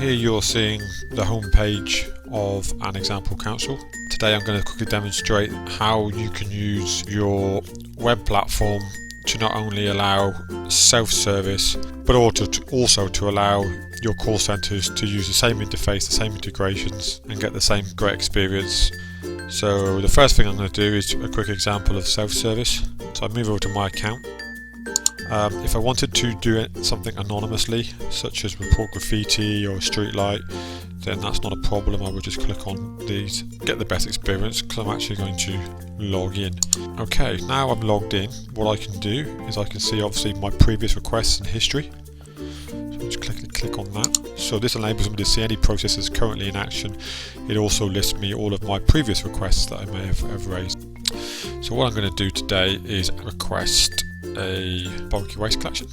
here you're seeing the home page of an example council. Today I'm going to quickly demonstrate how you can use your web platform to not only allow self-service but also to allow your call centers to use the same interface, the same integrations, and get the same great experience. So the first thing I'm going to do is a quick example of self-service. So I move over to my account. If I wanted to do something anonymously, such as report graffiti or a street light, then that's not a problem. I would just click on these, get the best experience, because I'm actually going to log in. Okay, now I'm logged in. What I can do is I can see obviously my previous requests and history. So just click on that. So this enables me to see any processes currently in action. It also lists me all of my previous requests that I may have raised. So what I'm going to do today is request a bulky waste collection.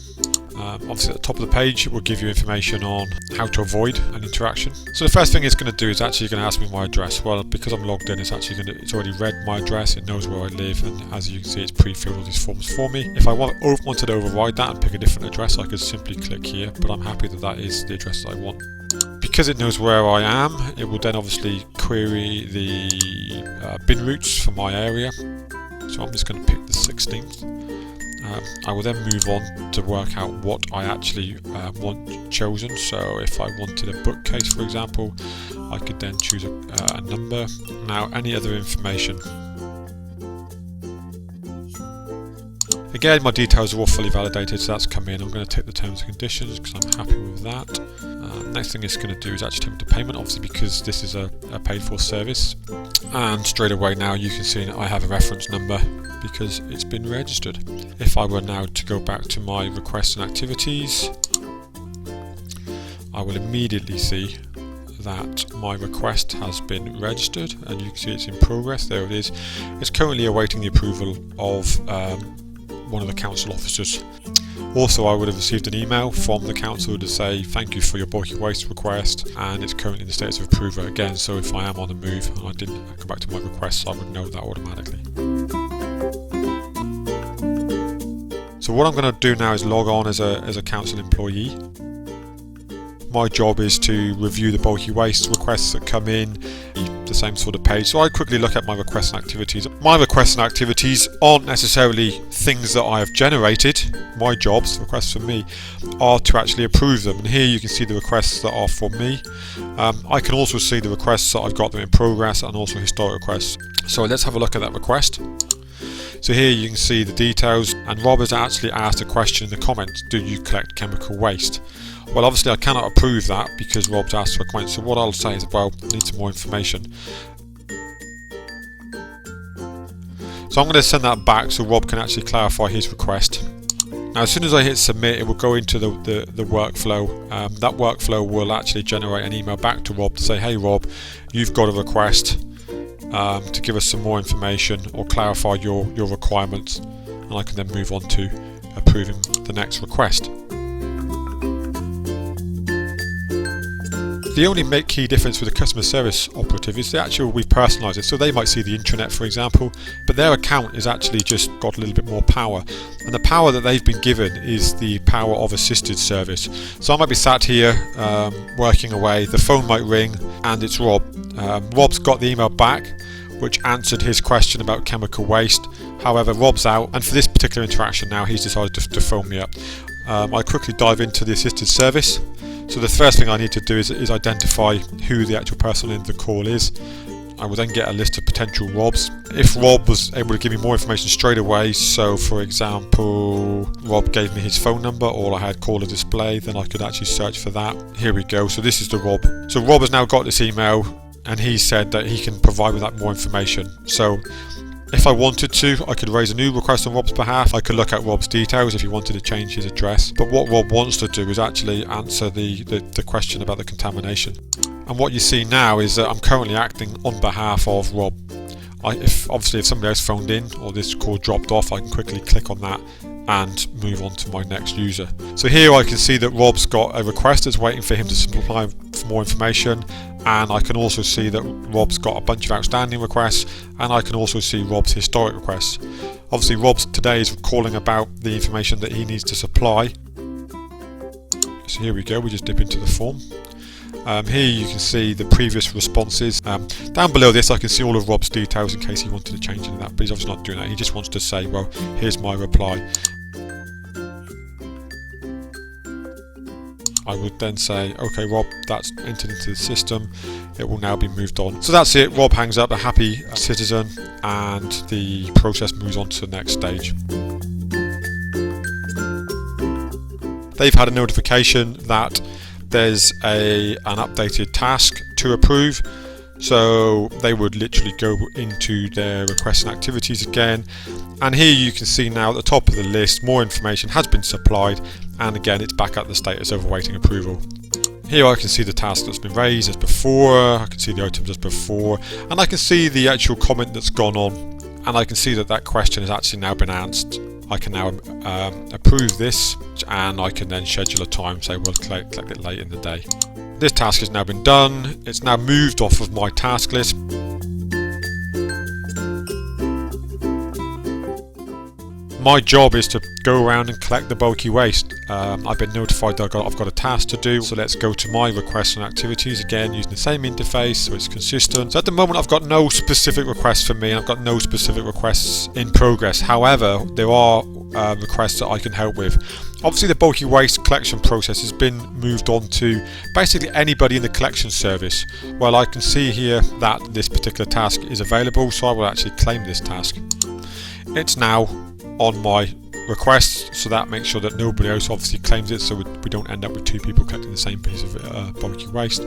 Obviously at the top of the page it will give you information on how to avoid an interaction. So the first thing it's going to do is actually going to ask me my address. Well, because I'm logged in, it's already read my address, it knows where I live, and as you can see it's pre-filled all these forms for me. If I wanted to override that and pick a different address, I could simply click here, but I'm happy that is the address that I want. Because it knows where I am, it will then obviously query the bin routes for my area. So I'm just going to pick the 16th. I will then move on to work out what I actually want chosen. So if I wanted a bookcase, for example, I could then choose a number. Now any other information. Again, my details are all fully validated, so that's come in. I'm going to tick the terms and conditions because I'm happy with that. Next thing it's going to do is actually take me to payment, obviously because this is a paid for service. And straight away now you can see that I have a reference number because it's been registered. If I were now to go back to my requests and activities, I will immediately see that my request has been registered, and you can see it's in progress. There it is. It's currently awaiting the approval of one of the council officers. Also, I would have received an email from the council to say thank you for your bulky waste request, and it's currently in the status of approval again. So if I am on the move and I didn't come back to my requests, I would know that automatically. So what I'm going to do now is log on as a council employee. My job is to review the bulky waste requests that come in, the same sort of page. So I quickly look at my requests and activities. My requests and activities aren't necessarily things that I have generated. My jobs, requests from me, are to actually approve them. And here you can see the requests that are from me. I can also see the requests that I've got them in progress and also historic requests. So let's have a look at that request. So here you can see the details, and Rob has actually asked a question in the comments: do you collect chemical waste? Well, obviously I cannot approve that because Rob's asked for a comment, so what I'll say is, well, I need some more information. So I'm going to send that back so Rob can actually clarify his request. Now as soon as I hit submit, it will go into the workflow. That workflow will actually generate an email back to Rob to say, hey Rob, you've got a request to give us some more information or clarify your requirements, and I can then move on to approving the next request. The only key difference with the customer service operative is we've personalised it. So they might see the intranet, for example, but their account is actually just got a little bit more power. And the power that they've been given is the power of assisted service. So I might be sat here working away, the phone might ring, and it's Rob. Rob's got the email back, which answered his question about chemical waste. However, Rob's out, and for this particular interaction now, he's decided to phone me up. I quickly dive into the assisted service. So the first thing I need to do is identify who the actual person in the call is. I will then get a list of potential Robs. If Rob was able to give me more information straight away, so for example, Rob gave me his phone number or I had caller display, then I could actually search for that. Here we go. So this is the Rob. So Rob has now got this email, and he said that he can provide me that more information. So if I wanted to, I could raise a new request on Rob's behalf. I could look at Rob's details if he wanted to change his address. But what Rob wants to do is actually answer the question about the contamination. And what you see now is that I'm currently acting on behalf of Rob. If somebody else phoned in or this call dropped off, I can quickly click on that and move on to my next user. So here I can see that Rob's got a request that's waiting for him to supply for more information, and I can also see that Rob's got a bunch of outstanding requests, and I can also see Rob's historic requests. Obviously Rob's today is calling about the information that he needs to supply. So here we go, we just dip into the form. Here you can see the previous responses. Down below this I can see all of Rob's details in case he wanted to change any of that, but he's obviously not doing that. He just wants to say, well, here's my reply. I would then say, okay Rob, that's entered into the system, it will now be moved on. So that's it, Rob hangs up, a happy citizen, and the process moves on to the next stage. They've had a notification that there's an updated task to approve, so they would literally go into their requests and activities again, and here you can see now at the top of the list more information has been supplied, and again it's back at the status of awaiting approval. Here I can see the task that's been raised as before, I can see the items as before, and I can see the actual comment that's gone on, and I can see that that question has actually now been answered. I can now approve this, and I can then schedule a time, say we'll collect it late in the day. This task has now been done, it's now moved off of my task list. My job is to go around and collect the bulky waste. I've been notified that I've got a task to do, so let's go to my requests and activities again using the same interface so it's consistent. So at the moment I've got no specific requests for me, and I've got no specific requests in progress. However, there are requests that I can help with. Obviously the bulky waste collection process has been moved on to basically anybody in the collection service. Well, I can see here that this particular task is available, so I will actually claim this task. It's now on my request, so that makes sure that nobody else obviously claims it, so we don't end up with two people collecting the same piece of bulky waste.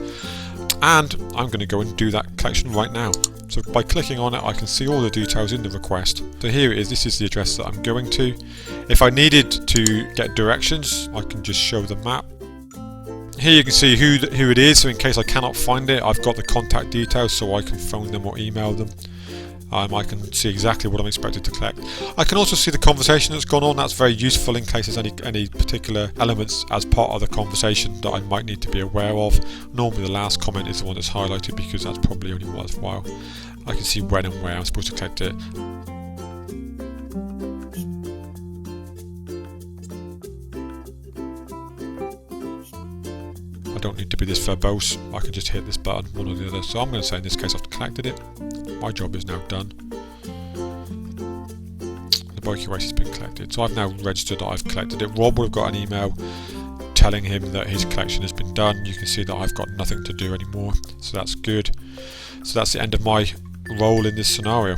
And I'm going to go and do that collection right now. So by clicking on it I can see all the details in the request. So here it is, this is the address that I'm going to. If I needed to get directions I can just show the map. Here you can see who it is, so in case I cannot find it I've got the contact details so I can phone them or email them. I can see exactly what I'm expected to collect. I can also see the conversation that's gone on. That's very useful in case there's any particular elements as part of the conversation that I might need to be aware of. Normally the last comment is the one that's highlighted because that's probably only worthwhile. I can see when and where I'm supposed to collect it. I don't need to be this verbose, I can just hit this button, one or the other. So I'm going to say in this case I've collected it. My job is now done. The bulky waste has been collected. So I've now registered that I've collected it. Rob would have got an email telling him that his collection has been done. You can see that I've got nothing to do anymore. So that's good. So that's the end of my role in this scenario.